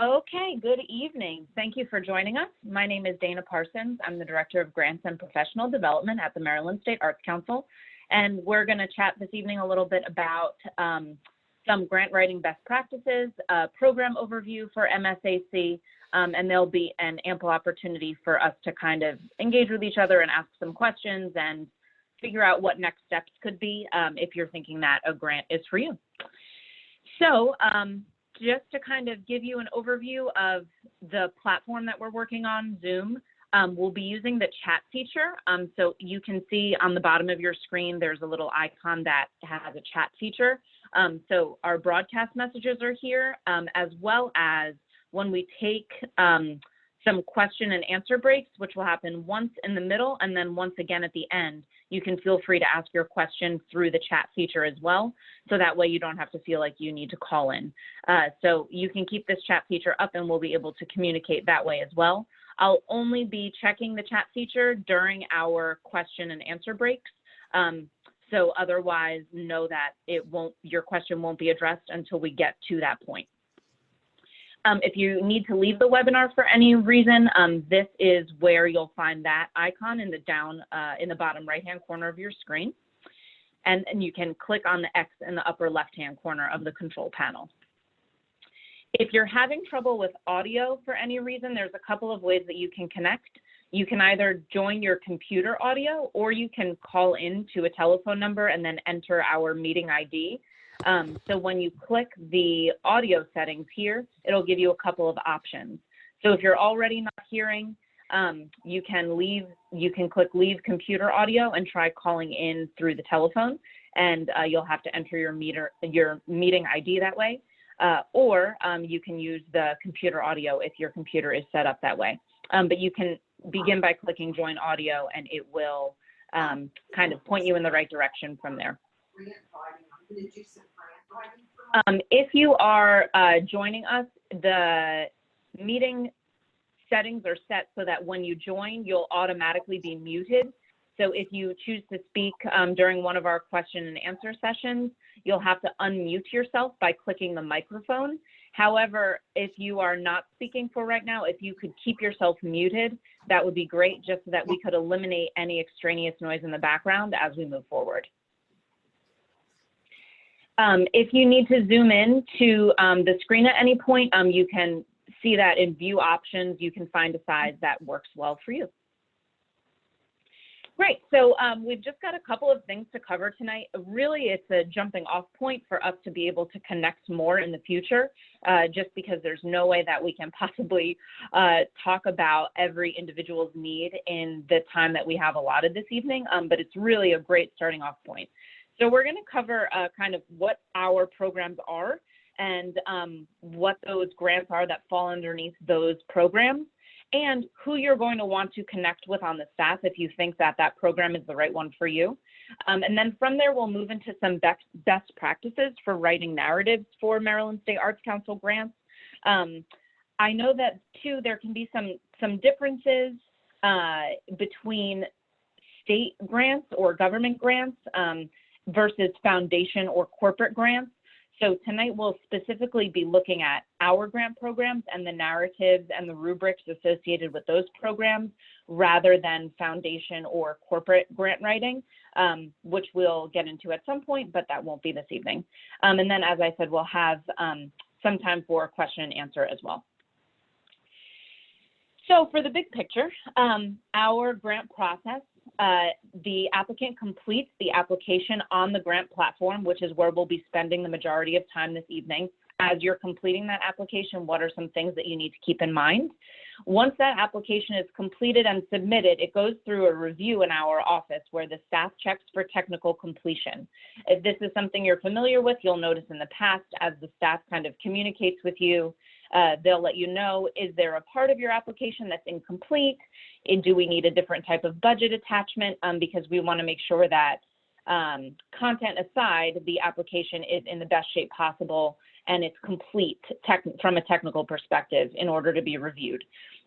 Okay, good evening. Thank you for joining us. My name is Dana Parsons. I'm the Director of Grants and Professional Development at the Maryland State Arts Council, and we're going to chat this evening a little bit about some grant writing best practices, program overview for MSAC, and there'll be an ample opportunity for us to kind of engage with each other and ask some questions and figure out what next steps could be if you're thinking that a grant is for you. So, just to kind of give you an overview of the platform that we're working on, Zoom, we'll be using the chat feature. So you can see on the bottom of your screen, there's a little icon that has a chat feature. So our broadcast messages are here, as well as when we take some question and answer breaks, which will happen once in the middle and then once again at the end. You can feel free to ask your question through the chat feature as well. So that way you don't have to feel like you need to call in. So you can keep this chat feature up and we'll be able to communicate that way as well. I'll only be checking the chat feature during our question and answer breaks. So otherwise know that your question won't be addressed until we get to that point. If you need to leave the webinar for any reason, this is where you'll find that icon in the bottom right-hand corner of your screen. And you can click on the X in the upper left-hand corner of the control panel. If you're having trouble with audio for any reason, there's a couple of ways that you can connect. You can either join your computer audio or you can call in to a telephone number and then enter our meeting ID. So when you click the audio settings here, it'll give you a couple of options. So if you're already not hearing, you can click leave computer audio and try calling in through the telephone, and you'll have to enter your meeting ID that way. Or you can use the computer audio if your computer is set up that way. But you can begin by clicking join audio and it will kind of point you in the right direction from there. If you are joining us, the meeting settings are set so that when you join, you'll automatically be muted. So if you choose to speak during one of our question and answer sessions, you'll have to unmute yourself by clicking the microphone. However, if you are not speaking for right now, if you could keep yourself muted, that would be great, just so that we could eliminate any extraneous noise in the background as we move forward. If you need to zoom in to the screen at any point, you can see that in view options, you can find a size that works well for you. Great, so we've just got a couple of things to cover tonight. Really, it's a jumping off point for us to be able to connect more in the future, just because there's no way that we can possibly talk about every individual's need in the time that we have allotted this evening, but it's really a great starting off point. So we're going to cover kind of what our programs are and what those grants are that fall underneath those programs, and who you're going to want to connect with on the staff if you think that that program is the right one for you. And then from there, we'll move into some best practices for writing narratives for Maryland State Arts Council grants. I know that too, there can be some differences between state grants or government grants versus foundation or corporate grants. So tonight we'll specifically be looking at our grant programs and the narratives and the rubrics associated with those programs rather than foundation or corporate grant writing, which we'll get into at some point, but that won't be this evening. And then, as I said, we'll have some time for question and answer as well. So for the big picture, our grant process, the applicant completes the application on the grant platform, which is where we'll be spending the majority of time this evening. As you're completing that application, what are some things that you need to keep in mind? Once that application is completed and submitted, it goes through a review in our office where the staff checks for technical completion. If this is something you're familiar with, you'll notice in the past, as the staff kind of communicates with you, they'll let you know, is there a part of your application that's incomplete? Do we need a different type of budget attachment? Because we want to make sure that content aside, the application is in the best shape possible and it's complete from a technical perspective in order to be reviewed.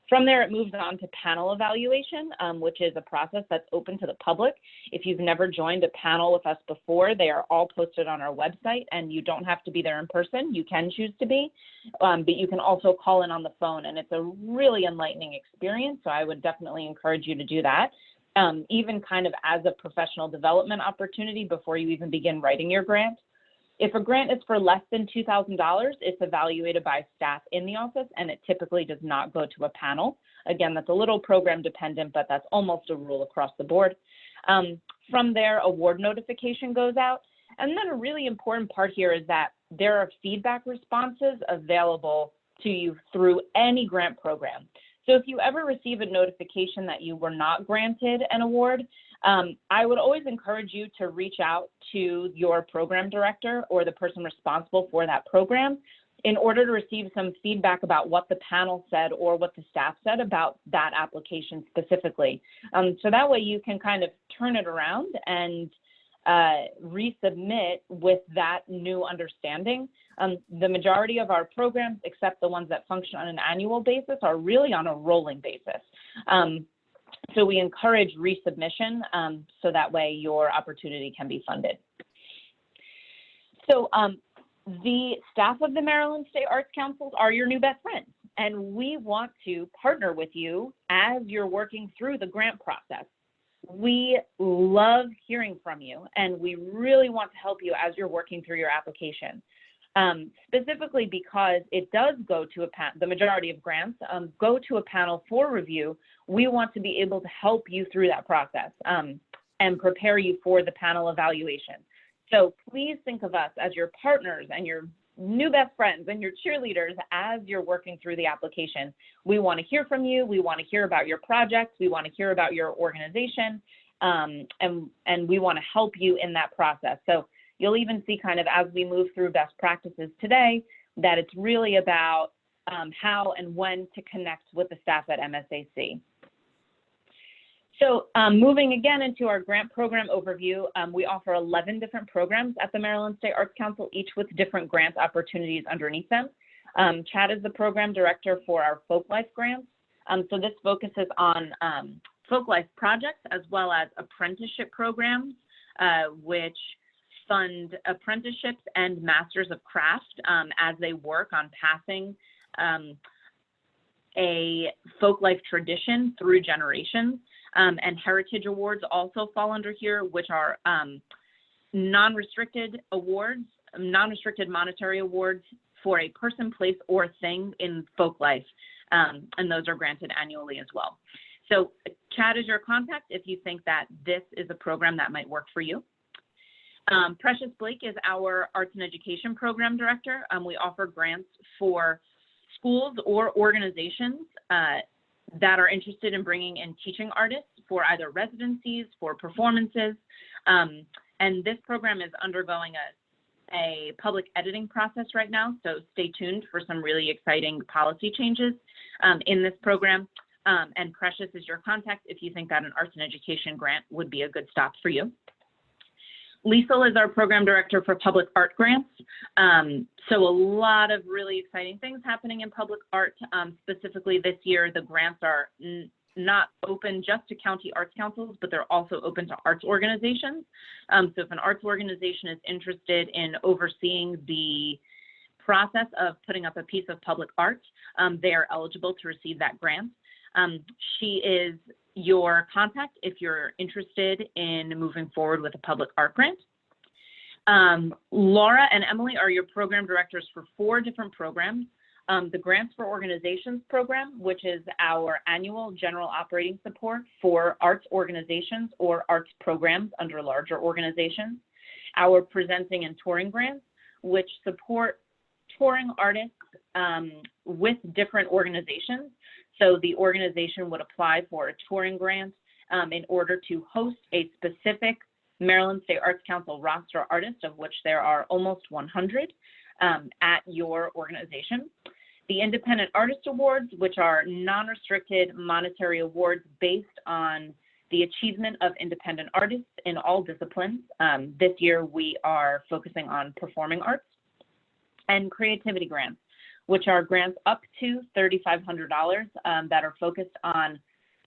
From there, it moves on to panel evaluation, which is a process that's open to the public. If you've never joined a panel with us before, they are all posted on our website, and you don't have to be there in person. You can choose to be, but you can also call in on the phone, and it's a really enlightening experience, so I would definitely encourage you to do that, even kind of as a professional development opportunity before you even begin writing your grant. If a grant is for less than $2,000, it's evaluated by staff in the office, and it typically does not go to a panel. Again, that's a little program dependent, but that's almost a rule across the board. From there, award notification goes out. And then a really important part here is that there are feedback responses available to you through any grant program. So if you ever receive a notification that you were not granted an award, I would always encourage you to reach out to your program director or the person responsible for that program in order to receive some feedback about what the panel said or what the staff said about that application specifically. So that way you can kind of turn it around and resubmit with that new understanding. The majority of our programs, except the ones that function on an annual basis, are really on a rolling basis. So we encourage resubmission so that way your opportunity can be funded. So the staff of the Maryland State Arts Councils are your new best friends, and we want to partner with you as you're working through the grant process. We love hearing from you, and we really want to help you as you're working through your application. Specifically because it does go to a panel, the majority of grants go to a panel for review. We want to be able to help you through that process and prepare you for the panel evaluation. So please think of us as your partners and your new best friends and your cheerleaders as you're working through the application. We want to hear from you. We want to hear about your projects. We want to hear about your organization, and we want to help you in that process. So you'll even see kind of as we move through best practices today, that it's really about how and when to connect with the staff at MSAC. So moving again into our grant program overview, we offer 11 different programs at the Maryland State Arts Council, each with different grant opportunities underneath them. Chad is the program director for our Folklife grants. So this focuses on Folklife projects as well as apprenticeship programs, which fund apprenticeships and masters of craft as they work on passing a folklife tradition through generations. And heritage awards also fall under here, which are non-restricted awards, non-restricted monetary awards for a person, place, or thing in folklife. And those are granted annually as well. So Chad is your contact if you think that this is a program that might work for you. Precious Blake is our Arts and Education Program Director. We offer grants for schools or organizations that are interested in bringing in teaching artists for either residencies, for performances. And this program is undergoing a public editing process right now, so stay tuned for some really exciting policy changes in this program. And Precious is your contact if you think that an arts and education grant would be a good stop for you. Liesel is our program director for public art grants. So a lot of really exciting things happening in public art. Specifically this year, the grants are not open just to county arts councils, but they're also open to arts organizations. So if an arts organization is interested in overseeing the process of putting up a piece of public art, they are eligible to receive that grant. She is your contact if you're interested in moving forward with a public art grant. Laura and Emily are your program directors for 4 different programs. The Grants for Organizations program, which is our annual general operating support for arts organizations or arts programs under larger organizations. Our Presenting and Touring grants, which support touring artists with different organizations. So the organization would apply for a touring grant in order to host a specific Maryland State Arts Council roster artist, of which there are almost 100 at your organization. The Independent Artist Awards, which are non-restricted monetary awards based on the achievement of independent artists in all disciplines. This year we are focusing on performing arts, and creativity grants, which are grants up to $3,500 that are focused on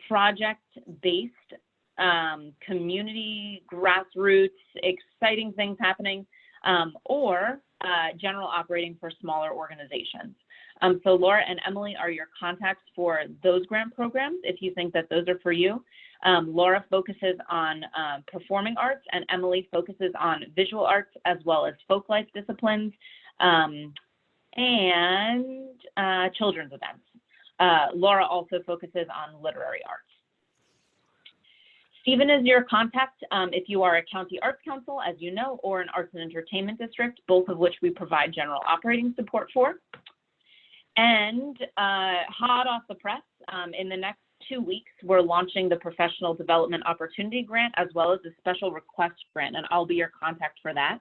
project-based, community, grassroots, exciting things happening, or general operating for smaller organizations. So Laura and Emily are your contacts for those grant programs if you think that those are for you. Laura focuses on performing arts, and Emily focuses on visual arts as well as folk life disciplines and children's events. Laura also focuses on literary arts. Stephen is your contact if you are a county arts council, as you know, or an arts and entertainment district, both of which we provide general operating support for. And hot off the press, in the next 2 weeks, we're launching the Professional Development Opportunity Grant as well as the Special Request Grant, and I'll be your contact for that.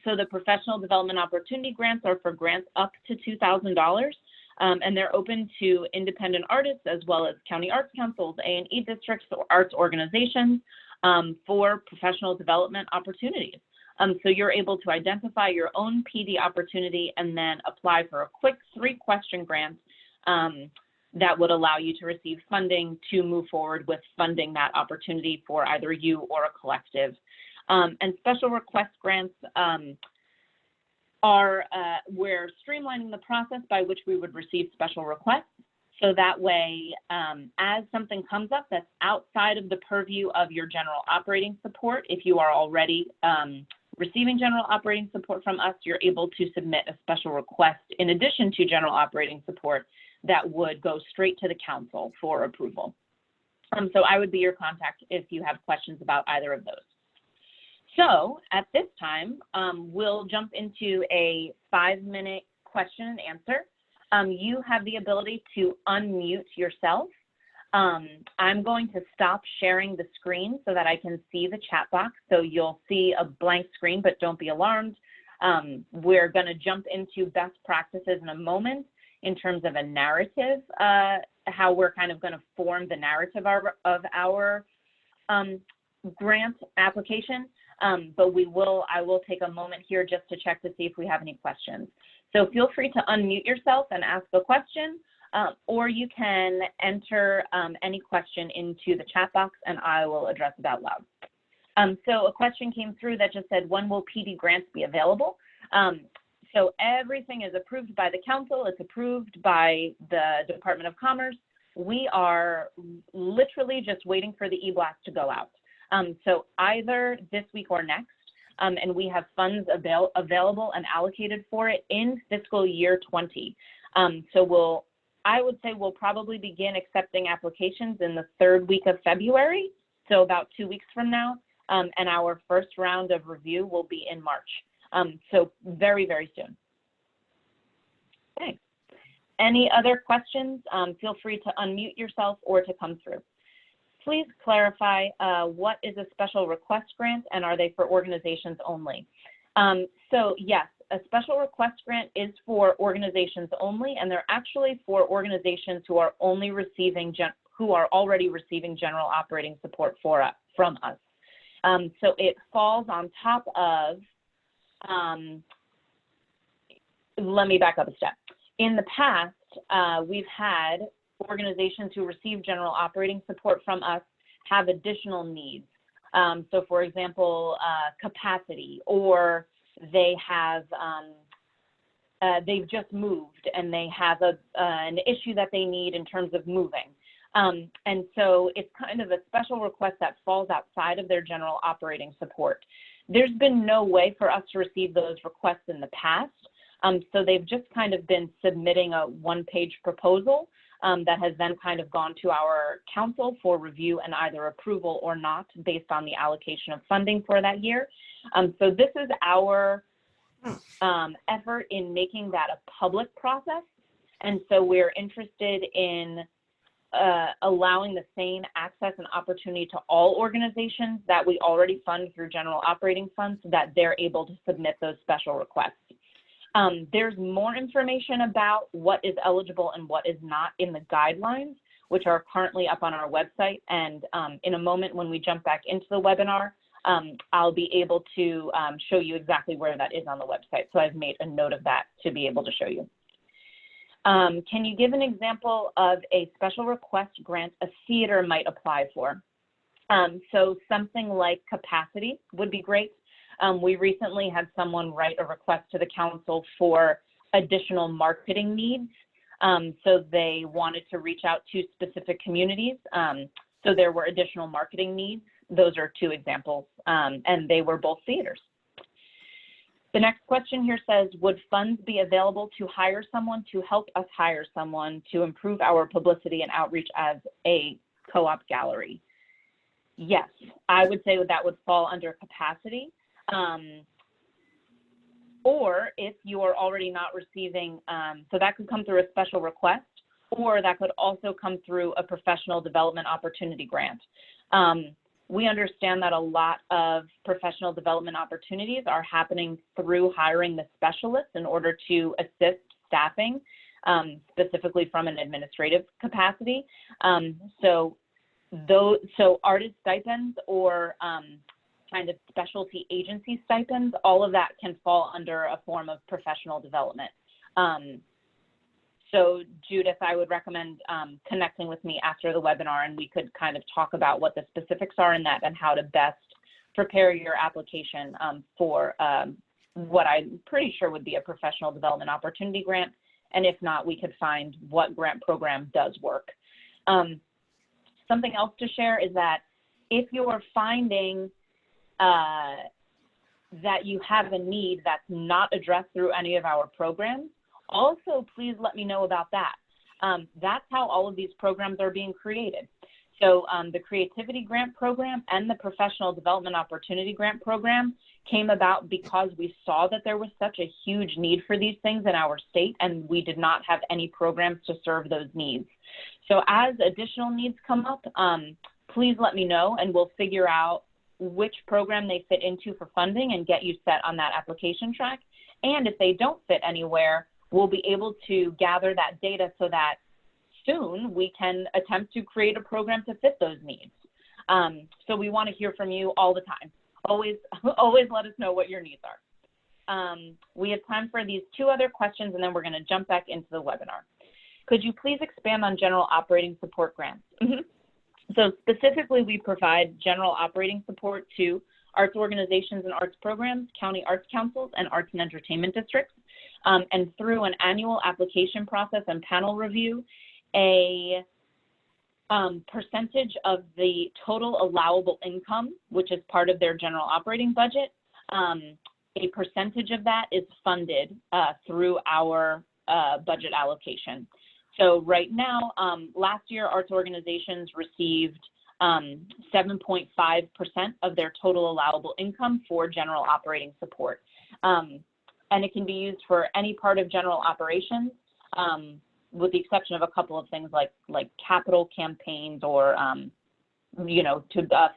So the Professional Development Opportunity Grants are for grants up to $2,000, and they're open to independent artists as well as county arts councils, A&E districts, or arts organizations for professional development opportunities. So you're able to identify your own PD opportunity and then apply for a quick 3-question grant that would allow you to receive funding to move forward with funding that opportunity for either you or a collective. And special request grants we're streamlining the process by which we would receive special requests. So that way, as something comes up that's outside of the purview of your general operating support, if you are already receiving general operating support from us, you're able to submit a special request in addition to general operating support that would go straight to the council for approval. So I would be your contact if you have questions about either of those. So at this time, we'll jump into a 5-minute question and answer. You have the ability to unmute yourself. I'm going to stop sharing the screen so that I can see the chat box. So you'll see a blank screen, but don't be alarmed. We're going to jump into best practices in a moment in terms of a narrative, how we're kind of going to form the narrative of our grant application. But I will take a moment here just to check to see if we have any questions. So feel free to unmute yourself and ask a question, or you can enter any question into the chat box and I will address it out loud. So a question came through that just said, when will PD grants be available? So everything is approved by the council. It's approved by the Department of Commerce. We are literally just waiting for the e-blast to go out. So either this week or next, and we have funds available and allocated for it in fiscal year 20. So I would say we'll probably begin accepting applications in the 3rd week of February, so about 2 weeks from now, and our first round of review will be in March. So very, very soon. Thanks. Any other questions? Feel free to unmute yourself or to come through. Please clarify what is a special request grant and are they for organizations only? So yes, a special request grant is for organizations only, and they're actually for organizations who are already receiving general operating support from us. So it falls on top of, let me back up a step. In the past, we've had organizations who receive general operating support from us have additional needs. So for example, capacity, or they have, they've just moved and they have an issue that they need in terms of moving. And so it's kind of a special request that falls outside of their general operating support. There's been no way for us to receive those requests in the past. So they've just kind of been submitting a 1-page proposal that has then kind of gone to our council for review and either approval or not based on the allocation of funding for that year. So this is our effort in making that a public process. And so we're interested in allowing the same access and opportunity to all organizations that we already fund through general operating funds so that they're able to submit those special requests. There's more information about what is eligible and what is not in the guidelines, which are currently up on our website. And in a moment when we jump back into the webinar, I'll be able to show you exactly where that is on the website. So I've made a note of that to be able to show you. Can you give an example of a special request grant a theater might apply for? So something like capacity would be great. We recently had someone write a request to the council for additional marketing needs. So they wanted to reach out to specific communities. So there were additional marketing needs. Those are two examples, and they were both theaters. The next question here says, would funds be available to hire someone to help us hire someone to improve our publicity and outreach as a co-op gallery? Yes, I would say that would fall under capacity. Or if you are already not receiving, so that could come through a special request, or that could also come through a professional development opportunity grant. We understand that a lot of professional development opportunities are happening through hiring the specialists in order to assist staffing, specifically from an administrative capacity. So artist stipends or kind of specialty agency stipends, all of that can fall under a form of professional development. So Judith, I would recommend connecting with me after the webinar, and we could kind of talk about what the specifics are in that and how to best prepare your application for what I'm pretty sure would be a professional development opportunity grant. And if not, we could find what grant program does work. Something else to share is that if you are finding that you have a need that's not addressed through any of our programs, also please let me know about that. That's how all of these programs are being created. So the Creativity Grant Program and the Professional Development Opportunity Grant Program came about because we saw that there was such a huge need for these things in our state, and we did not have any programs to serve those needs. So as additional needs come up, please let me know, and we'll figure out which program they fit into for funding and get you set on that application track. And if they don't fit anywhere, we'll be able to gather that data so that soon we can attempt to create a program to fit those needs. So we want to hear from you all the time. Always let us know what your needs are. We have time for these two other questions, and then we're going to jump back into the webinar. Could you please expand on general operating support grants? So specifically, we provide general operating support to arts organizations and arts programs, county arts councils, and arts and entertainment districts. And through an annual application process and panel review, a percentage of the total allowable income, which is part of their general operating budget, a percentage of that is funded through our budget allocation. So right now, last year, arts organizations received 7.5% of their total allowable income for general operating support. And it can be used for any part of general operations, with the exception of a couple of things like capital campaigns or,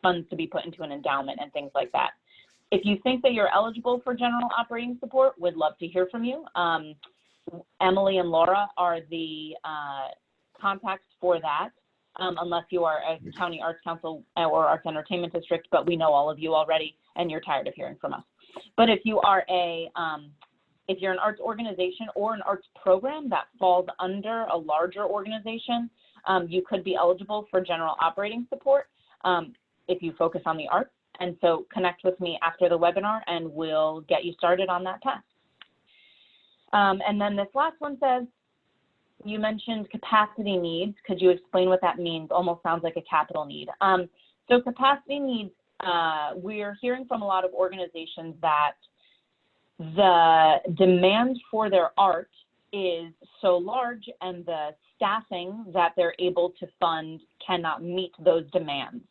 funds to be put into an endowment and things like that. If you think that you're eligible for general operating support, we'd love to hear from you. Emily and Laura are the contacts for that, unless you are a county arts council or arts entertainment district, but we know all of you already and you're tired of hearing from us. But if you are if you're an arts organization or an arts program that falls under a larger organization, you could be eligible for general operating support if you focus on the arts. And so connect with me after the webinar and we'll get you started on that task. And then this last one says, you mentioned capacity needs. Could you explain what that means? Almost sounds like a capital need. So capacity needs, we're hearing from a lot of organizations that the demand for their art is so large and the staffing that they're able to fund cannot meet those demands.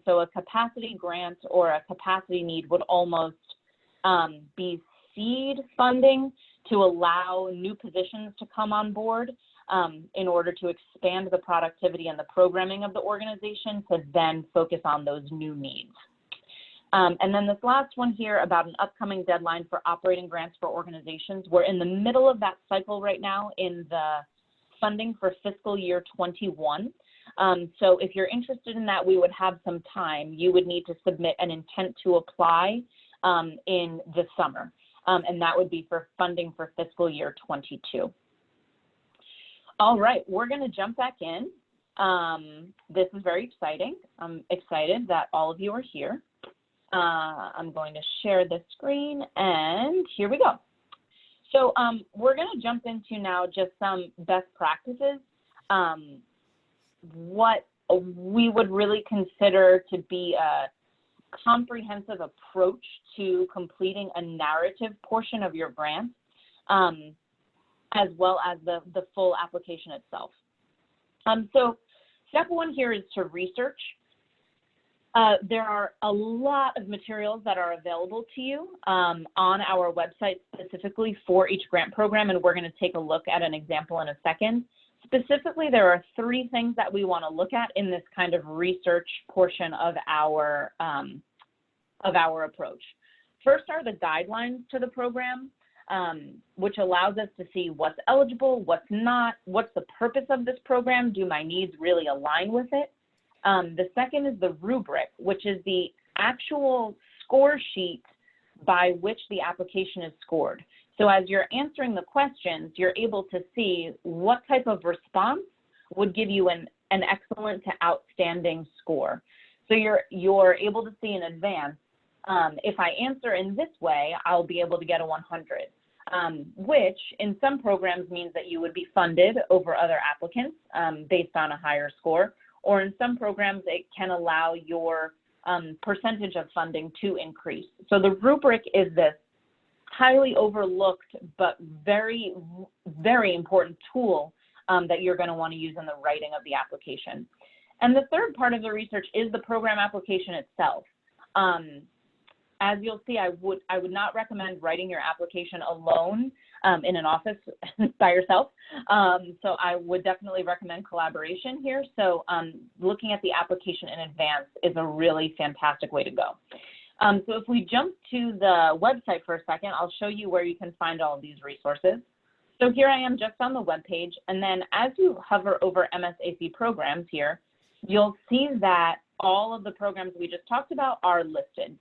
So a capacity grant or a capacity need would almost be seed funding to allow new positions to come on board in order to expand the productivity and the programming of the organization to then focus on those new needs. And then this last one here about an upcoming deadline for operating grants for organizations. We're in the middle of that cycle right now in the funding for fiscal year 21. So if you're interested in that, we would have some time. You would need to submit an intent to apply in the summer, and that would be for funding for fiscal year 22. All right, we're going to jump back in. This is very exciting. I'm excited that all of you are here. I'm going to share the screen, and here we go. So we're going to jump into now just some best practices, what we would really consider to be a comprehensive approach to completing a narrative portion of your grant, as well as the full application itself. So step one here is to research. There are a lot of materials that are available to you on our website specifically for each grant program, and we're going to take a look at an example in a second. Specifically, there are 3 things that we want to look at in this kind of research portion of our approach. First are the guidelines to the program, which allows us to see what's eligible, what's not, what's the purpose of this program, do my needs really align with it? The second is the rubric, which is the actual score sheet by which the application is scored. So as you're answering the questions, you're able to see what type of response would give you an excellent to outstanding score. So you're able to see in advance, if I answer in this way, I'll be able to get a 100, which in some programs means that you would be funded over other applicants based on a higher score, or in some programs it can allow your percentage of funding to increase. So the rubric is this highly overlooked but very, very important tool that you're going to want to use in the writing of the application. And the third part of the research is the program application itself. As you'll see, I would not recommend writing your application alone in an office by yourself. So I would definitely recommend collaboration here. So looking at the application in advance is a really fantastic way to go. So if we jump to the website for a second, I'll show you where you can find all of these resources. So here I am just on the web page, and then as you hover over MSAC programs here, you'll see that all of the programs we just talked about are listed.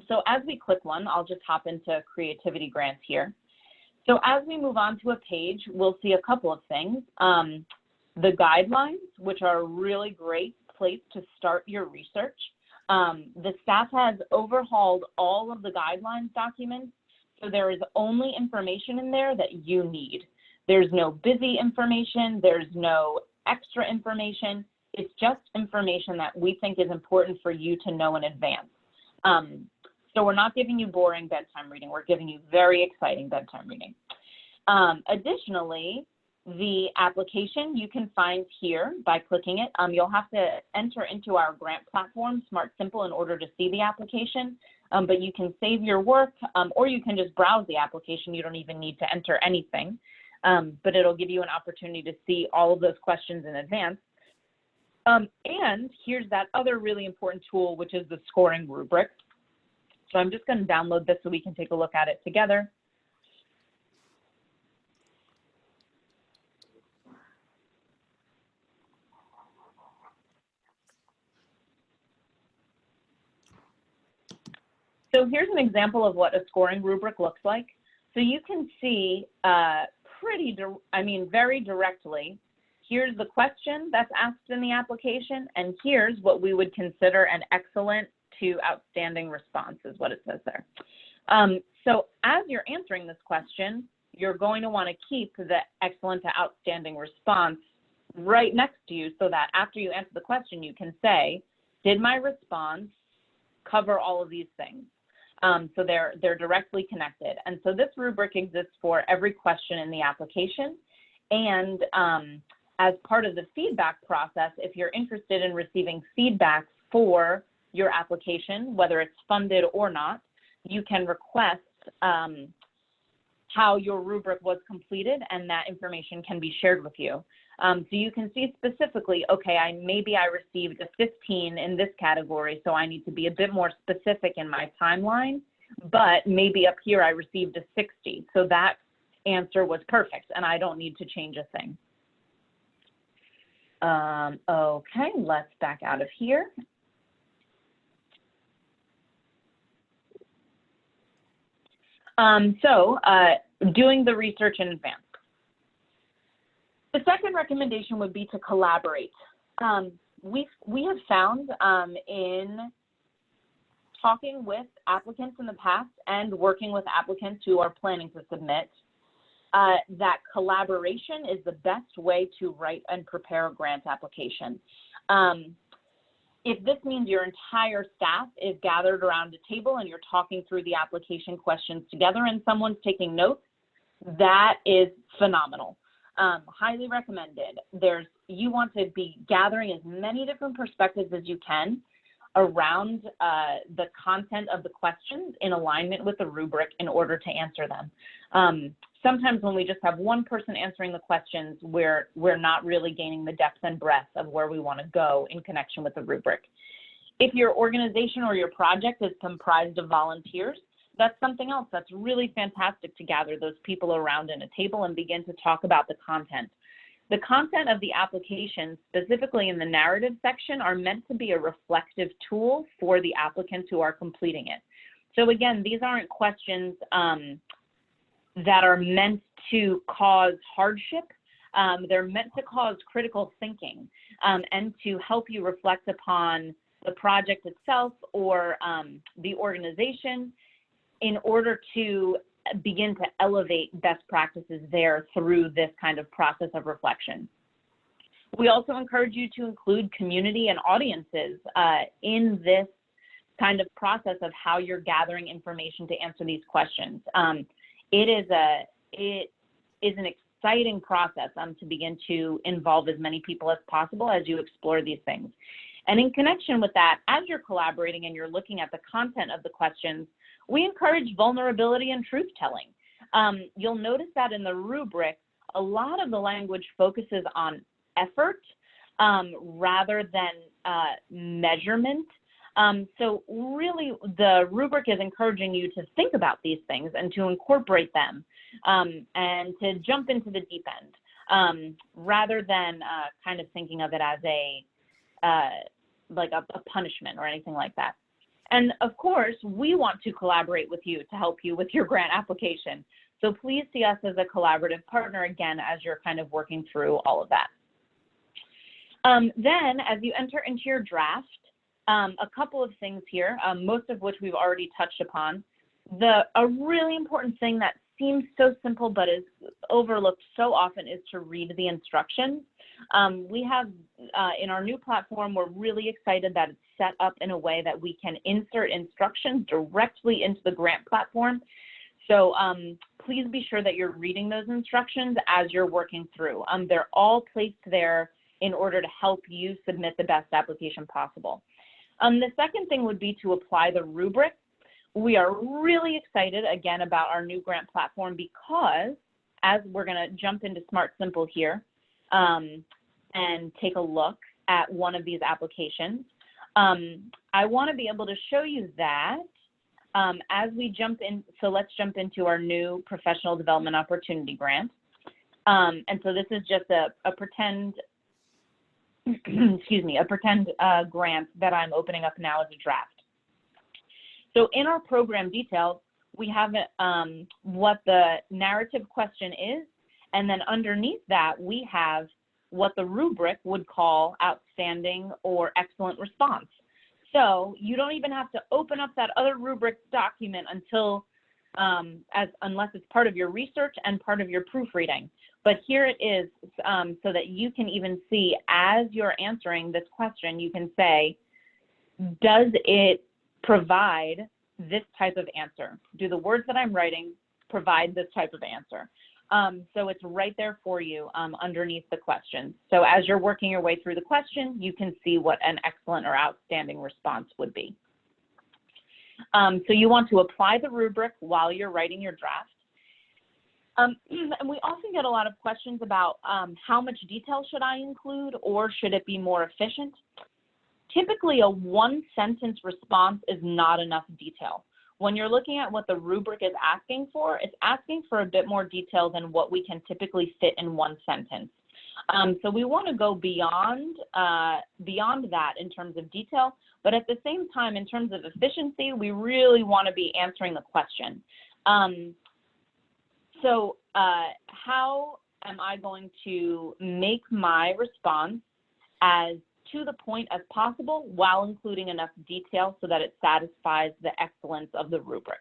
So as we click one, I'll just hop into Creativity Grants here. So as we move on to a page, we'll see a couple of things. The guidelines, which are a really great place to start your research. The staff has overhauled all of the guidelines documents, so there is only information in there that you need. There's no busy information, there's no extra information. It's just information that we think is important for you to know in advance. So we're not giving you boring bedtime reading, we're giving you very exciting bedtime reading. Additionally, the application you can find here by clicking it. You'll have to enter into our grant platform, Smart Simple, in order to see the application, but you can save your work or you can just browse the application. You don't even need to enter anything, but it'll give you an opportunity to see all of those questions in advance. And here's that other really important tool, which is the scoring rubric. So I'm just going to download this so we can take a look at it together. So here's an example of what a scoring rubric looks like. So you can see very directly, here's the question that's asked in the application, and here's what we would consider an excellent to outstanding response is what it says there. So as you're answering this question, you're going to want to keep the excellent to outstanding response right next to you so that after you answer the question, you can say, did my response cover all of these things? So they're directly connected. And so this rubric exists for every question in the application. And as part of the feedback process, if you're interested in receiving feedback for your application, whether it's funded or not, you can request how your rubric was completed, and that information can be shared with you. So you can see specifically, okay, maybe I received a 15 in this category, so I need to be a bit more specific in my timeline, but maybe up here I received a 60, so that answer was perfect, and I don't need to change a thing. Okay, let's back out of here. Doing the research in advance. The second recommendation would be to collaborate. We have found in talking with applicants in the past and working with applicants who are planning to submit that collaboration is the best way to write and prepare a grant application. If this means your entire staff is gathered around a table and you're talking through the application questions together and someone's taking notes, that is phenomenal. Highly recommended. You want to be gathering as many different perspectives as you can around the content of the questions in alignment with the rubric in order to answer them. Sometimes when we just have one person answering the questions, we're not really gaining the depth and breadth of where we want to go in connection with the rubric. If your organization or your project is comprised of volunteers, that's something else that's really fantastic to gather those people around in a table and begin to talk about the content. The content of the application, specifically in the narrative section, are meant to be a reflective tool for the applicants who are completing it. So again, these aren't questions that are meant to cause hardship. They're meant to cause critical thinking and to help you reflect upon the project itself or the organization in order to begin to elevate best practices there through this kind of process of reflection. We also encourage you to include community and audiences in this kind of process of how you're gathering information to answer these questions. It is an exciting process to begin to involve as many people as possible as you explore these things. And in connection with that, as you're collaborating and you're looking at the content of the questions, we encourage vulnerability and truth-telling. You'll notice that in the rubric, a lot of the language focuses on effort rather than measurement. So really, the rubric is encouraging you to think about these things and to incorporate them and to jump into the deep end rather than kind of thinking of it as like a punishment or anything like that. And of course, we want to collaborate with you to help you with your grant application. So please see us as a collaborative partner again as you're kind of working through all of that. Then as you enter into your draft, a couple of things here, most of which we've already touched upon. A really important thing that seems so simple but is overlooked so often is to read the instructions. We have, in our new platform, we're really excited that it's set up in a way that we can insert instructions directly into the grant platform. So please be sure that you're reading those instructions as you're working through. They're all placed there in order to help you submit the best application possible. The second thing would be to apply the rubric. We are really excited, again, about our new grant platform because, as we're going to jump into Smart Simple here and take a look at one of these applications, I want to be able to show you that as we jump in. So let's jump into our new Professional Development Opportunity Grant. And so this is just a pretend excuse me, a pretend grant that I'm opening up now as a draft. So in our program details, we have what the narrative question is, and then underneath that, we have what the rubric would call outstanding or excellent response. So you don't even have to open up that other rubric document until, unless it's part of your research and part of your proofreading. But here it is so that you can even see as you're answering this question, you can say, does it provide this type of answer? Do the words that I'm writing provide this type of answer? So it's right there for you underneath the question. So as you're working your way through the question, you can see what an excellent or outstanding response would be. So you want to apply the rubric while you're writing your draft. And we often get a lot of questions about how much detail should I include or should it be more efficient? Typically, a one-sentence response is not enough detail. When you're looking at what the rubric is asking for, it's asking for a bit more detail than what we can typically fit in one sentence. So we want to go beyond that in terms of detail, but at the same time, in terms of efficiency, we really want to be answering the question. So how am I going to make my response as to the point as possible while including enough detail so that it satisfies the excellence of the rubric?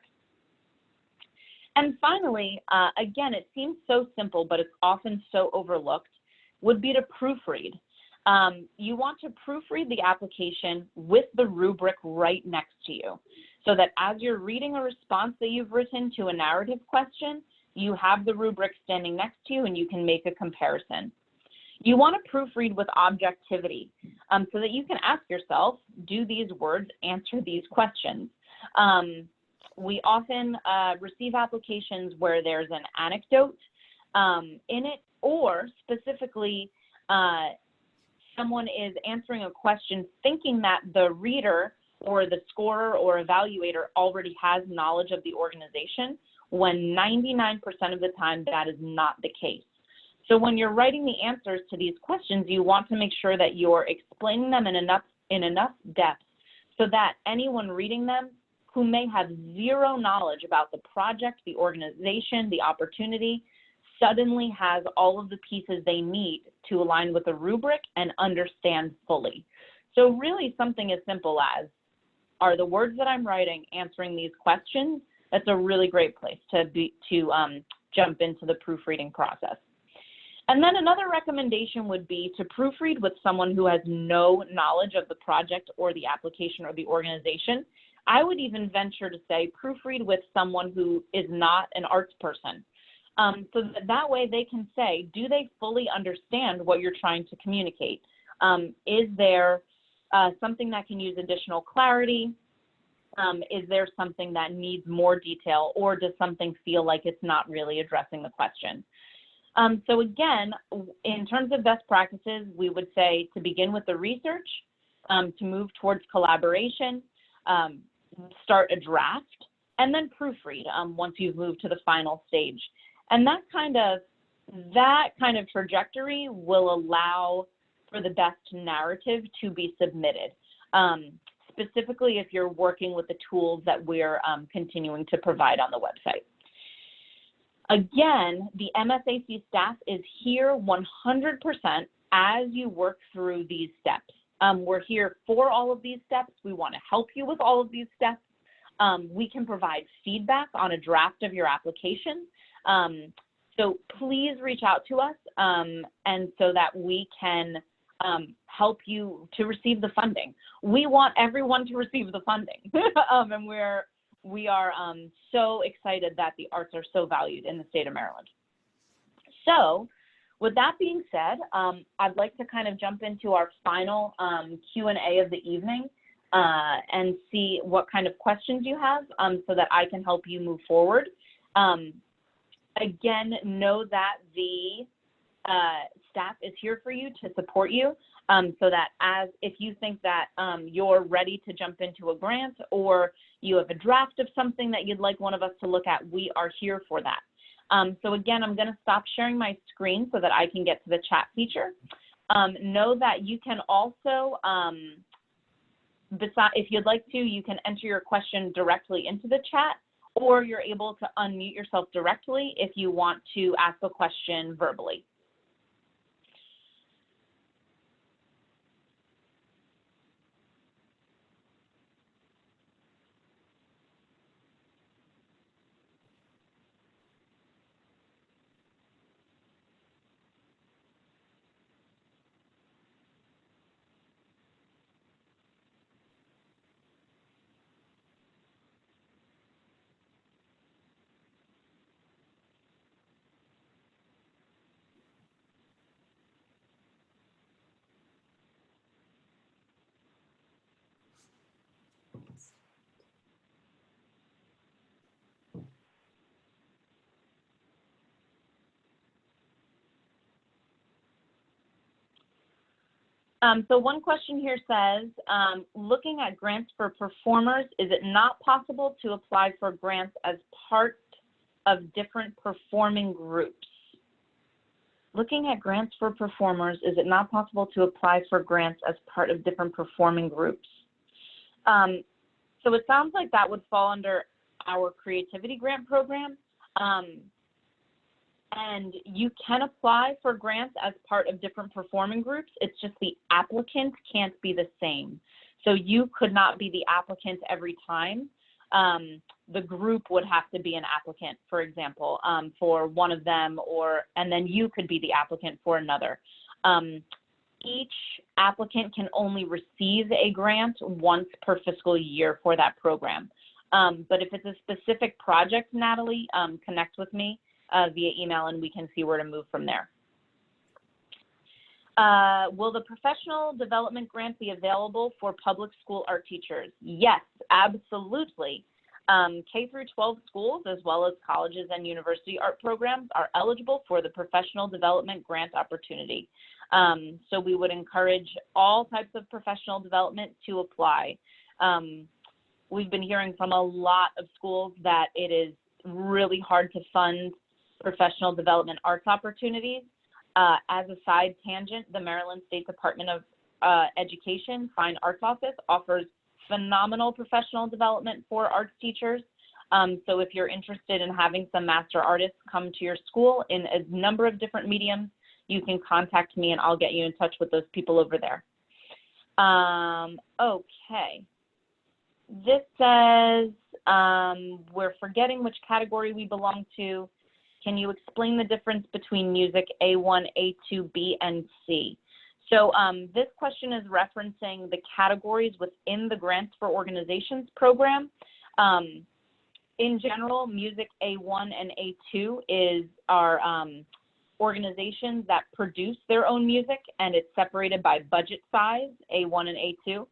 And finally, again, it seems so simple, but it's often so overlooked, would be to proofread. You want to proofread the application with the rubric right next to you, so that as you're reading a response that you've written to a narrative question, you have the rubric standing next to you and you can make a comparison. You want to proofread with objectivity, so that you can ask yourself, do these words answer these questions? We often receive applications where there's an anecdote in it, or specifically someone is answering a question thinking that the reader or the scorer or evaluator already has knowledge of the organization, when 99% of the time that is not the case. So when you're writing the answers to these questions, you want to make sure that you're explaining them in enough depth so that anyone reading them who may have zero knowledge about the project, the organization, the opportunity, suddenly has all of the pieces they need to align with the rubric and understand fully. So really something as simple as, are the words that I'm writing answering these questions? That's a really great place to jump into the proofreading process. And then another recommendation would be to proofread with someone who has no knowledge of the project or the application or the organization. I would even venture to say proofread with someone who is not an arts person. So that way they can say, do they fully understand what you're trying to communicate? Is there something that can use additional clarity? Is there something that needs more detail, or does something feel like it's not really addressing the question? So again, in terms of best practices, we would say to begin with the research, to move towards collaboration, start a draft, and then proofread once you've moved to the final stage. And that kind of trajectory will allow for the best narrative to be submitted, specifically if you're working with the tools that we're continuing to provide on the website. Again, the MSAC staff is here 100% as you work through these steps. We're here for all of these steps. We want to help you with all of these steps. We can provide feedback on a draft of your application. So please reach out to us and so that we can help you to receive the funding. We want everyone to receive the funding. And we are so excited that the arts are so valued in the state of Maryland. So with that being said, I'd like to kind of jump into our final Q&A of the evening and see what kind of questions you have so that I can help you move forward. Again, know that the staff is here for you to support you, so that if you think that you're ready to jump into a grant, or you have a draft of something that you'd like one of us to look at, we are here for that. So again, I'm going to stop sharing my screen so that I can get to the chat feature. Know that you can also, if you'd like to, you can enter your question directly into the chat, or you're able to unmute yourself directly if you want to ask a question verbally. So one question here says, looking at grants for performers, is it not possible to apply for grants as part of different performing groups? Looking at grants for performers, is it not possible to apply for grants as part of different performing groups? So it sounds like that would fall under our creativity grant program. And you can apply for grants as part of different performing groups. It's just the applicant can't be the same. So you could not be the applicant every time. The group would have to be an applicant, for example, for one of them, and then you could be the applicant for another. Each applicant can only receive a grant once per fiscal year for that program. But if it's a specific project, Natalie, connect with me via email and we can see where to move from there. Will the professional development grant be available for public school art teachers? Yes, absolutely. K through 12 schools, as well as colleges and university art programs, are eligible for the professional development grant opportunity. So we would encourage all types of professional development to apply. We've been hearing from a lot of schools that it is really hard to fund professional development arts opportunities. As a side tangent, the Maryland State Department of Education Fine Arts Office offers phenomenal professional development for arts teachers. So if you're interested in having some master artists come to your school in a number of different mediums, you can contact me and I'll get you in touch with those people over there. Okay. This says, we're forgetting which category we belong to. Can you explain the difference between music A1, A2, B, and C? So this question is referencing the categories within the Grants for Organizations program. In general, music A1 and A2 is our organizations that produce their own music, and it's separated by budget size, A1 and A2.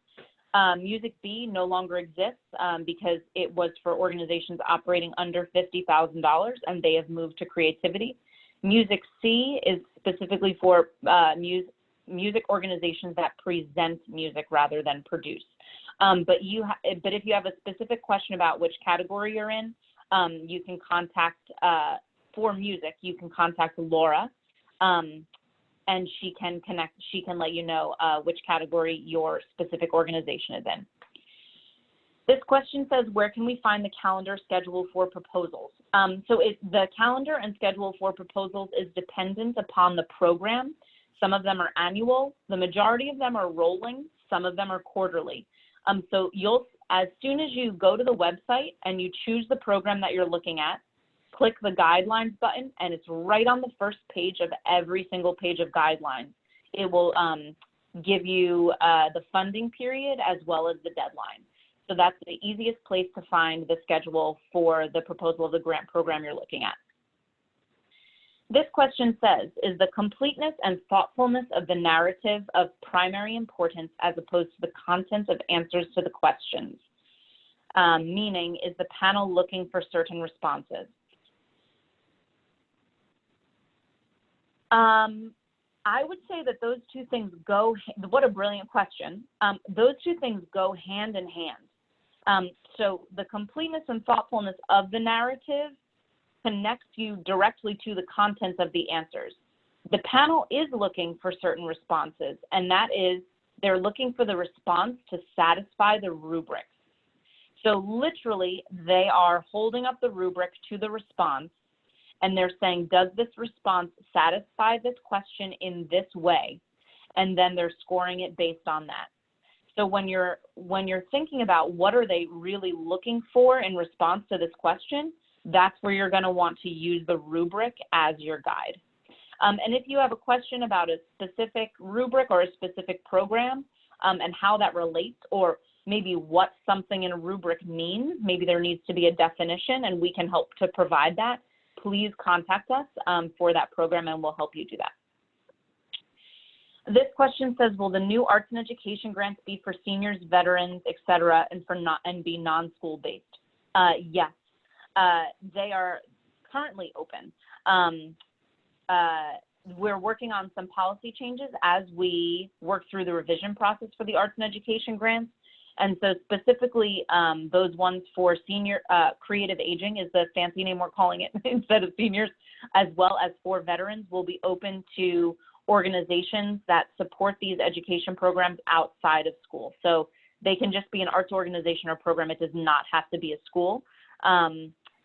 Music B no longer exists because it was for organizations operating under $50,000 and they have moved to creativity. Music C is specifically for music organizations that present music rather than produce. But if you have a specific question about which category you're in, you can contact, for music, you can contact Laura. And she can let you know which category your specific organization is in. This question says, where can we find the calendar schedule for proposals? The calendar and schedule for proposals is dependent upon the program. Some of them are annual, the majority of them are rolling, some of them are quarterly. So as soon as you go to the website and you choose the program that you're looking at, click the guidelines button, and it's right on the first page of every single page of guidelines. It will give you the funding period as well as the deadline. So that's the easiest place to find the schedule for the proposal of the grant program you're looking at. This question says, is the completeness and thoughtfulness of the narrative of primary importance as opposed to the content of answers to the questions? Meaning, is the panel looking for certain responses? I would say that those two things go, what a brilliant question. Those two things go hand in hand. So the completeness and thoughtfulness of the narrative connects you directly to the content of the answers. The panel is looking for certain responses, and that is they're looking for the response to satisfy the rubric. So literally, they are holding up the rubric to the response, and they're saying, does this response satisfy this question in this way? And then they're scoring it based on that. So when you're thinking about what are they really looking for in response to this question, that's where you're going to want to use the rubric as your guide. And if you have a question about a specific rubric or a specific program and how that relates, or maybe what something in a rubric means, maybe there needs to be a definition and we can help to provide that, please contact us for that program and we'll help you do that. This question says, will the new arts and education grants be for seniors, veterans, et cetera, and be non-school based? Yes, they are currently open. We're working on some policy changes as we work through the revision process for the arts and education grants. And so specifically, those ones for senior creative aging is the fancy name we're calling it instead of seniors, as well as for veterans, will be open to organizations that support these education programs outside of school. So they can just be an arts organization or program. It does not have to be a school.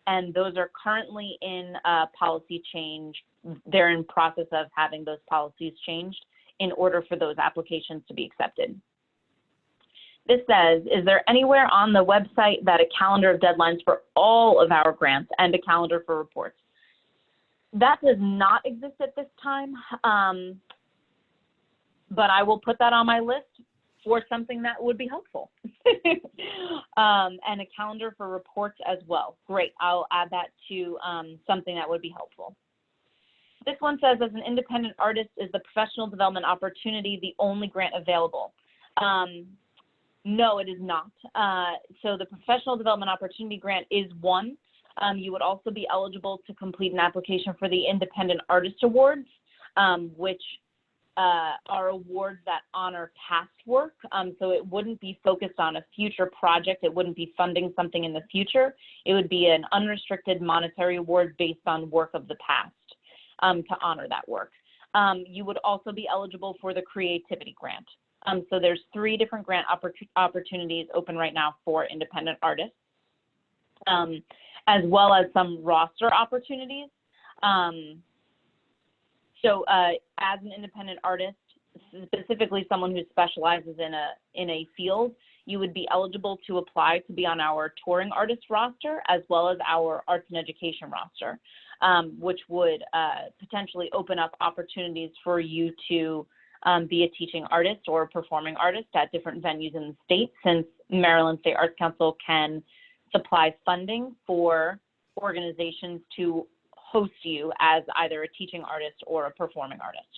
And those are currently in policy change. They're in process of having those policies changed in order for those applications to be accepted. This says, is there anywhere on the website that a calendar of deadlines for all of our grants and a calendar for reports? That does not exist at this time, but I will put that on my list for something that would be helpful. And a calendar for reports as well. Great, I'll add that to something that would be helpful. This one says, as an independent artist, is the professional development opportunity the only grant available? No, it is not. So the professional development opportunity grant is one. You would also be eligible to complete an application for the Independent Artist Awards, which are awards that honor past work. So it wouldn't be focused on a future project. It wouldn't be funding something in the future. It would be an unrestricted monetary award based on work of the past to honor that work. You would also be eligible for the Creativity Grant. So there's 3 different grant opportunities open right now for independent artists, as well as some roster opportunities. So as an independent artist, specifically someone who specializes in a field, you would be eligible to apply to be on our touring artist roster, as well as our arts and education roster, which would potentially open up opportunities for you to be a teaching artist or a performing artist at different venues in the state, since Maryland State Arts Council can supply funding for organizations to host you as either a teaching artist or a performing artist.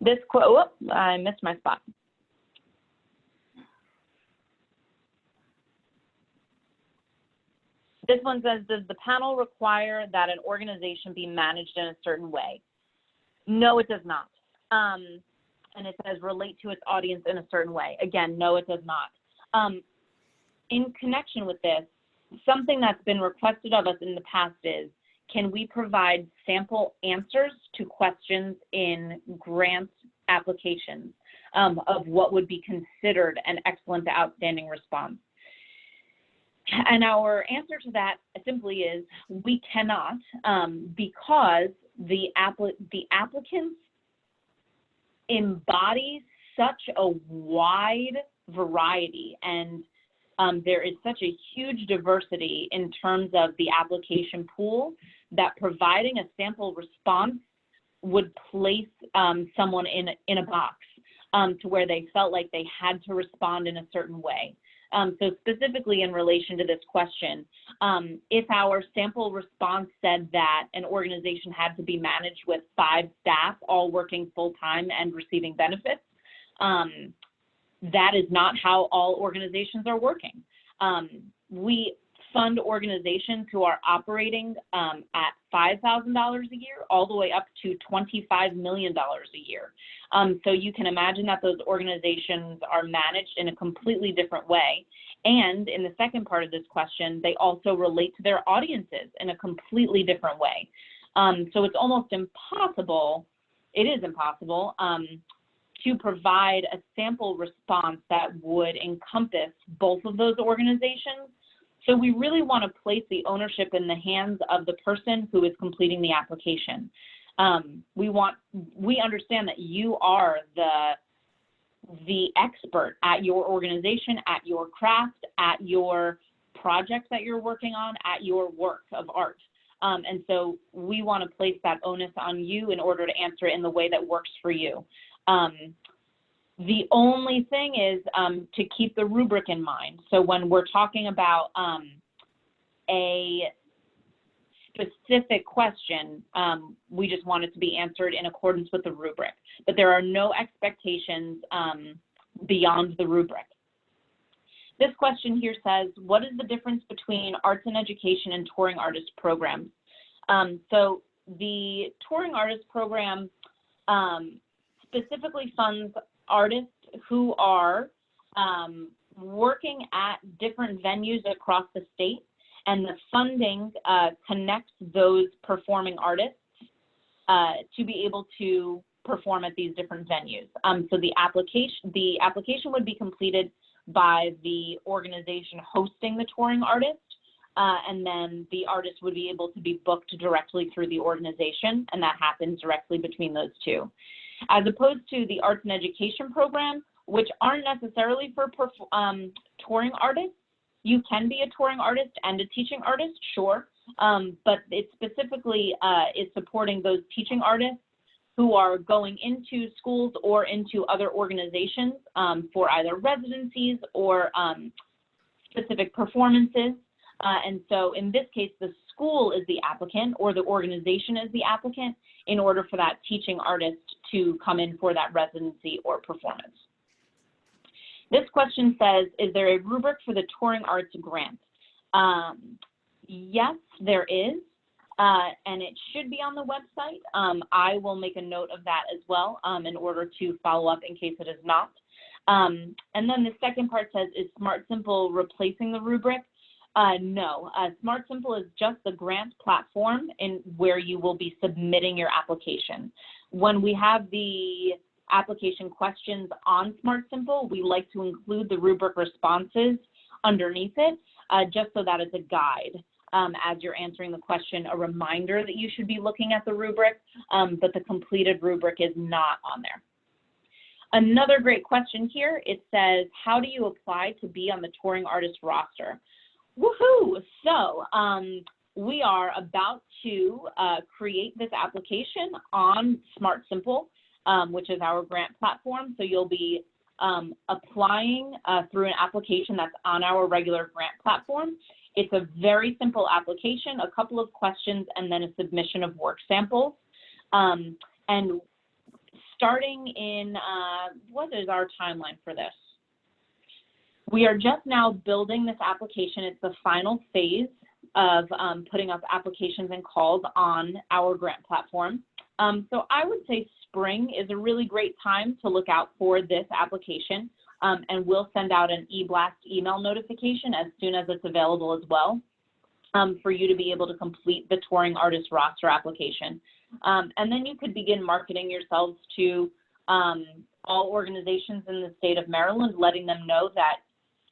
This quote, I missed my spot. This one says, does the panel require that an organization be managed in a certain way? No, it does not. And it says relate to its audience in a certain way. Again, no, it does not. In connection with this, something that's been requested of us in the past is, can we provide sample answers to questions in grant applications of what would be considered an excellent to outstanding response? And our answer to that simply is we cannot, because the applicants embody such a wide variety, and there is such a huge diversity in terms of the application pool that providing a sample response would place someone in a box to where they felt like they had to respond in a certain way. So specifically in relation to this question, if our sample response said that an organization had to be managed with 5 staff all working full-time and receiving benefits, that is not how all organizations are working. We fund organizations who are operating at $5,000 a year all the way up to $25 million a year. So you can imagine that those organizations are managed in a completely different way. And in the second part of this question, they also relate to their audiences in a completely different way. So it's almost impossible, it is impossible, to provide a sample response that would encompass both of those organizations. So we really want to place the ownership in the hands of the person who is completing the application. We understand that you are the expert at your organization, at your craft, at your project that you're working on, at your work of art. And so we want to place that onus on you in order to answer it in the way that works for you. The only thing is to keep the rubric in mind. So when we're talking about a specific question, we just want it to be answered in accordance with the rubric. But there are no expectations beyond the rubric. This question here says, what is the difference between arts and education and touring artist programs? So the touring artist program specifically funds artists who are working at different venues across the state, and the funding connects those performing artists to be able to perform at these different venues. So the application would be completed by the organization hosting the touring artist, and then the artist would be able to be booked directly through the organization, and that happens directly between those two. As opposed to the arts and education program, which aren't necessarily for touring artists. You can be a touring artist and a teaching artist, sure, but it specifically is supporting those teaching artists who are going into schools or into other organizations for either residencies or specific performances. And so in this case, the school is the applicant or the organization is the applicant in order for that teaching artist to come in for that residency or performance. This question says, is there a rubric for the Touring Arts Grant? Yes, there is, and it should be on the website. I will make a note of that as well in order to follow up in case it is not. And then the second part says, is Smart Simple replacing the rubric? No, Smart Simple is just the grant platform in where you will be submitting your application. When we have the application questions on Smart Simple, we like to include the rubric responses underneath it, just so that it's a guide as you're answering the question, a reminder that you should be looking at the rubric, but the completed rubric is not on there. Another great question here, it says, how do you apply to be on the touring artist roster? Woohoo! So we are about to create this application on Smart Simple, which is our grant platform. So you'll be applying through an application that's on our regular grant platform. It's a very simple application, a couple of questions, and then a submission of work samples. And starting in, what is our timeline for this? We are just now building this application. It's the final phase of putting up applications and calls on our grant platform. So I would say spring is a really great time to look out for this application, and we'll send out an e-blast email notification as soon as it's available as well for you to be able to complete the touring artist roster application. And then you could begin marketing yourselves to all organizations in the state of Maryland, letting them know that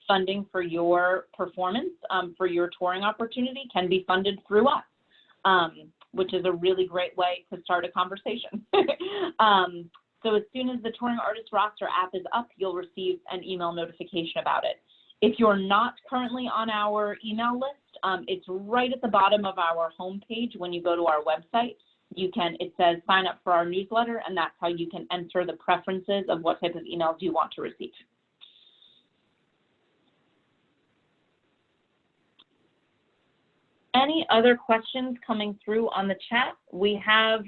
funding for your performance, for your touring opportunity can be funded through us, which is a really great way to start a conversation. So as soon as the Touring Artist Roster app is up, you'll receive an email notification about it. If you're not currently on our email list, it's right at the bottom of our homepage when you go to our website. It says sign up for our newsletter, and that's how you can enter the preferences of what type of emails you want to receive. Any other questions coming through on the chat? We have,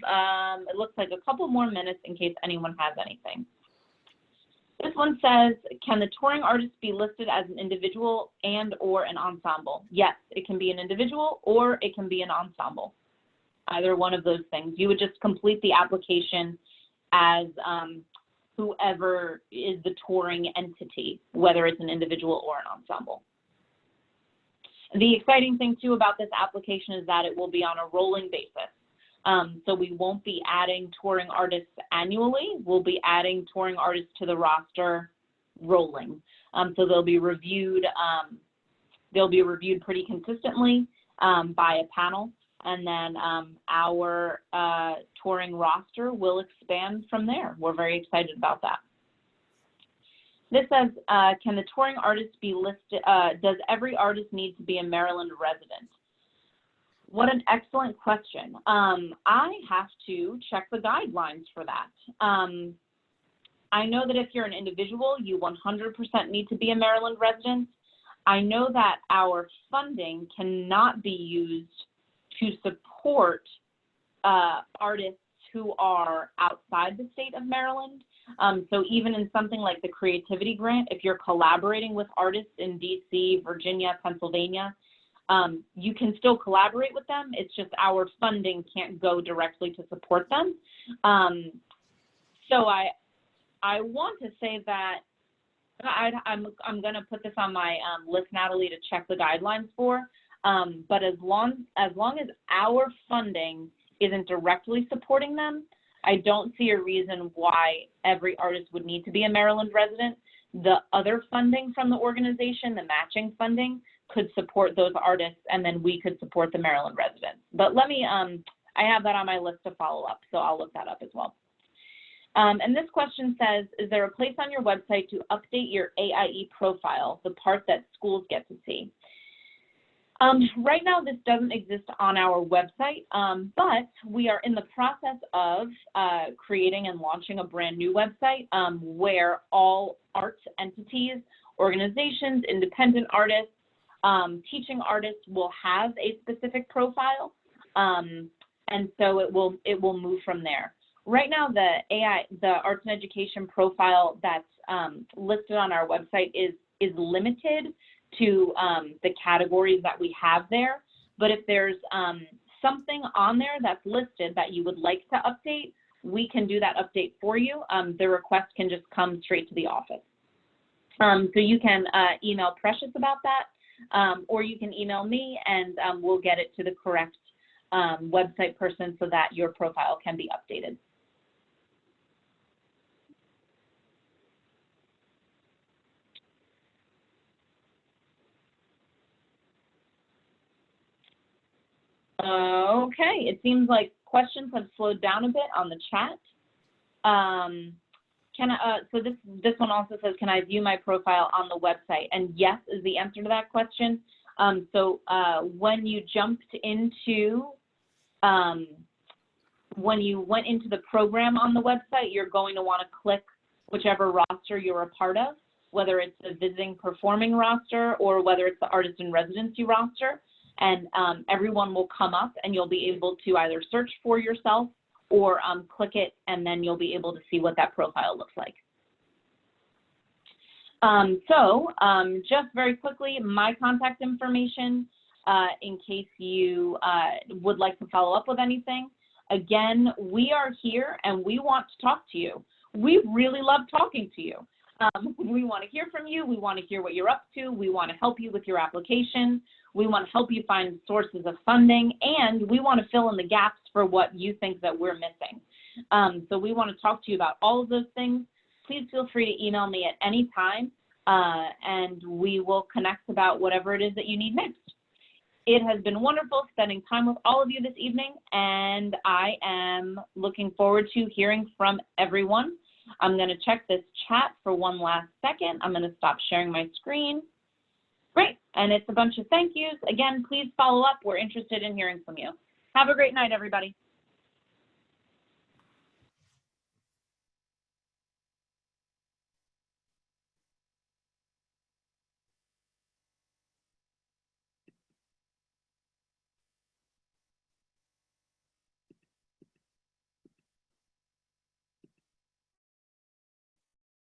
it looks like a couple more minutes in case anyone has anything. This one says, can the touring artist be listed as an individual and or an ensemble? Yes, it can be an individual or it can be an ensemble. Either one of those things. You would just complete the application as whoever is the touring entity, whether it's an individual or an ensemble. The exciting thing too about this application is that it will be on a rolling basis. So we won't be adding touring artists annually. We'll be adding touring artists to the roster rolling. So they'll be reviewed pretty consistently by a panel, and then our touring roster will expand from there. We're very excited about that. This says, can the touring artist be listed, does every artist need to be a Maryland resident? What an excellent question. I have to check the guidelines for that. I know that if you're an individual, you 100% need to be a Maryland resident. I know that our funding cannot be used to support artists who are outside the state of Maryland. So even in something like the Creativity Grant, if you're collaborating with artists in DC, Virginia, Pennsylvania, you can still collaborate with them. It's just our funding can't go directly to support them. So I want to say that I'm going to put this on my list, Natalie, to check the guidelines for. But as long as our funding isn't directly supporting them, I don't see a reason why every artist would need to be a Maryland resident. The other funding from the organization, the matching funding, could support those artists, and then we could support the Maryland residents. But let me, I have that on my list to follow up, so I'll look that up as well. And this question says, is there a place on your website to update your AIE profile, the part that schools get to see? Right now, this doesn't exist on our website, but we are in the process of creating and launching a brand new website where all arts entities, organizations, independent artists, teaching artists will have a specific profile, and so it will move from there. Right now, the arts and education profile that's listed on our website is limited to the categories that we have there. But if there's something on there that's listed that you would like to update, we can do that update for you. The request can just come straight to the office. So you can email Precious about that, or you can email me, and we'll get it to the correct website person so that your profile can be updated. Okay, it seems like questions have slowed down a bit on the chat. So this one also says, can I view my profile on the website? And yes is the answer to that question. When you jumped into, when you went into the program on the website, you're going to want to click whichever roster you're a part of, whether it's the visiting performing roster or whether it's the artist in residency roster. And everyone will come up, and you'll be able to either search for yourself or click it, and then you'll be able to see what that profile looks like. Just very quickly, my contact information in case you would like to follow up with anything. Again, we are here, and we want to talk to you. We really love talking to you. We want to hear from you. We want to hear what you're up to. We want to help you with your application. We want to help you find sources of funding, and we want to fill in the gaps for what you think that we're missing. So we want to talk to you about all of those things. Please feel free to email me at any time, and we will connect about whatever it is that you need next. It has been wonderful spending time with all of you this evening, and I am looking forward to hearing from everyone. I'm going to check this chat for one last second. I'm going to stop sharing my screen. Great, and it's a bunch of thank yous. Again, please follow up. We're interested in hearing from you. Have a great night, everybody.